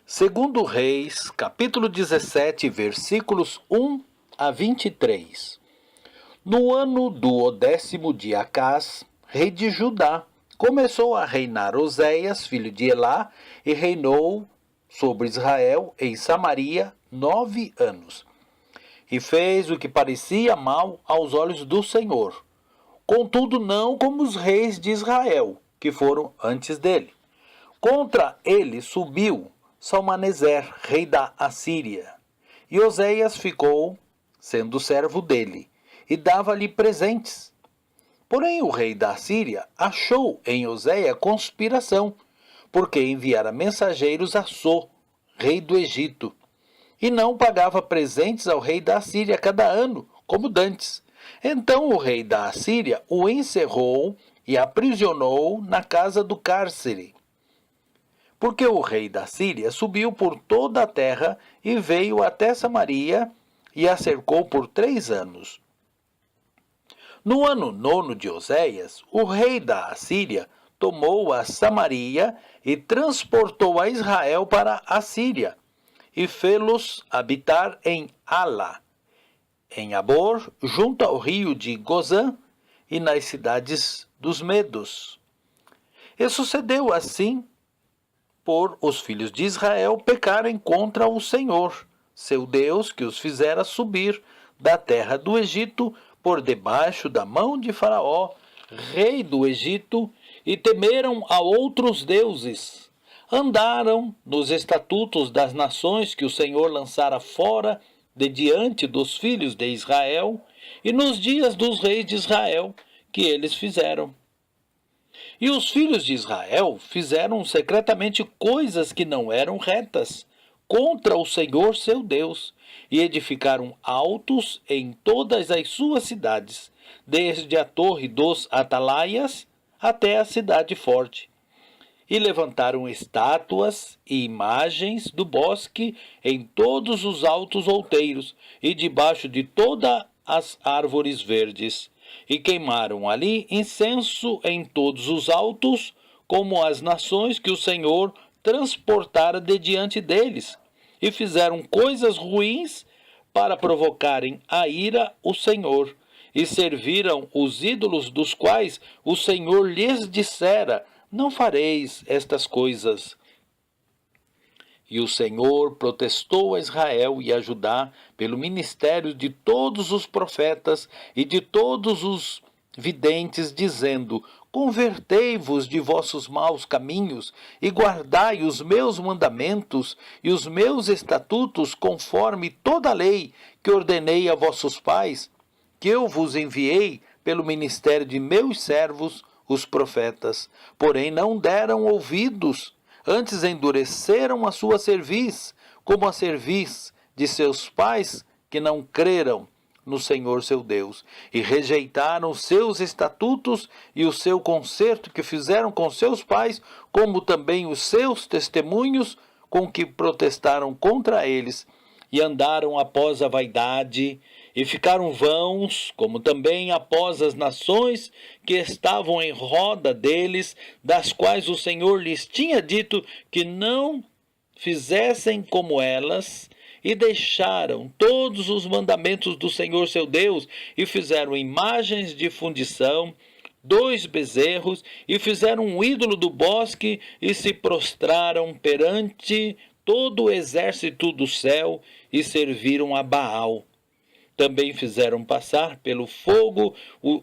Segundo Reis, capítulo 17, versículos 1 a 23. No ano do 10º de Acás, rei de Judá, começou a reinar Oséias, filho de Elá, e reinou sobre Israel em Samaria 9 anos. E fez o que parecia mal aos olhos do Senhor. Contudo, não como os reis de Israel, que foram antes dele. Contra ele subiu Salmaneser, rei da Assíria. E Oséias ficou sendo servo dele, e dava-lhe presentes. Porém o rei da Assíria achou em Oséias conspiração, porque enviara mensageiros a So, rei do Egito, e não pagava presentes ao rei da Assíria cada ano, como dantes. Então o rei da Assíria o encerrou e aprisionou na casa do cárcere. Porque o rei da Síria subiu por toda a terra e veio até Samaria e a cercou por 3 anos. No ano 9º de Oséias, o rei da Assíria tomou a Samaria e transportou a Israel para a Síria, e fê-los habitar em Ala, em Abor, junto ao rio de Gozã, e nas cidades dos Medos. E sucedeu assim por os filhos de Israel pecarem contra o Senhor, seu Deus, que os fizera subir da terra do Egito por debaixo da mão de Faraó, rei do Egito, e temeram a outros deuses. Andaram nos estatutos das nações que o Senhor lançara fora de diante dos filhos de Israel, e nos dias dos reis de Israel que eles fizeram. E os filhos de Israel fizeram secretamente coisas que não eram retas contra o Senhor seu Deus, e edificaram altos em todas as suas cidades, desde a torre dos Atalaias até a cidade forte. E levantaram estátuas e imagens do bosque em todos os altos outeiros e debaixo de todas as árvores verdes. E queimaram ali incenso em todos os altos, como as nações que o Senhor transportara de diante deles, e fizeram coisas ruins para provocarem a ira o Senhor, e serviram os ídolos dos quais o Senhor lhes dissera: não fareis estas coisas. E o Senhor protestou a Israel e a Judá pelo ministério de todos os profetas e de todos os videntes, dizendo: convertei-vos de vossos maus caminhos e guardai os meus mandamentos e os meus estatutos, conforme toda a lei que ordenei a vossos pais, que eu vos enviei pelo ministério de meus servos, os profetas. Porém não deram ouvidos, antes endureceram a sua cerviz, como a cerviz de seus pais que não creram no Senhor seu Deus, e rejeitaram os seus estatutos e o seu concerto que fizeram com seus pais, como também os seus testemunhos com que protestaram contra eles, e andaram após a vaidade, e ficaram vãos, como também após as nações que estavam em roda deles, das quais o Senhor lhes tinha dito que não fizessem como elas, e deixaram todos os mandamentos do Senhor seu Deus, e fizeram imagens de fundição, 2 bezerros, e fizeram um ídolo do bosque, e se prostraram perante todo o exército do céu, e serviram a Baal. Também fizeram passar pelo fogo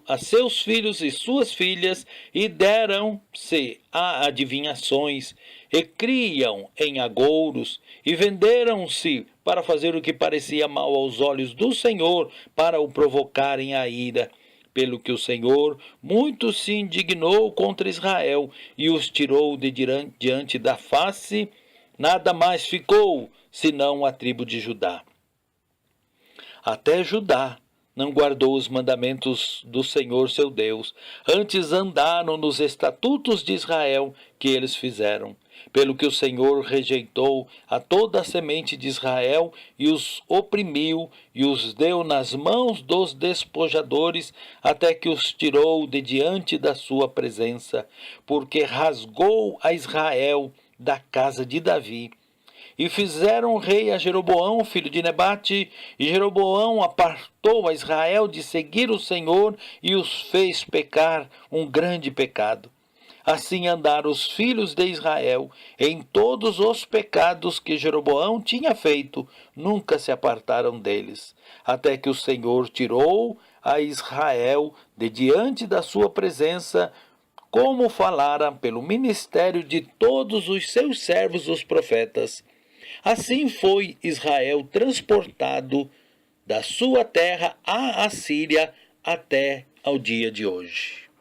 a seus filhos e suas filhas, e deram-se a adivinhações, e criam em agouros, e venderam-se para fazer o que parecia mal aos olhos do Senhor, para o provocarem a ira. Pelo que o Senhor muito se indignou contra Israel, e os tirou de diante da face, nada mais ficou, senão a tribo de Judá. Até Judá não guardou os mandamentos do Senhor seu Deus, antes andaram nos estatutos de Israel que eles fizeram. Pelo que o Senhor rejeitou a toda a semente de Israel, e os oprimiu, e os deu nas mãos dos despojadores, até que os tirou de diante da sua presença, porque rasgou a Israel da casa de Davi, e fizeram rei a Jeroboão, filho de Nebate, e Jeroboão apartou a Israel de seguir o Senhor e os fez pecar um grande pecado. Assim andaram os filhos de Israel em todos os pecados que Jeroboão tinha feito, nunca se apartaram deles, até que o Senhor tirou a Israel de diante da sua presença, como falara pelo ministério de todos os seus servos os profetas. Assim foi Israel transportado da sua terra à Assíria até ao dia de hoje.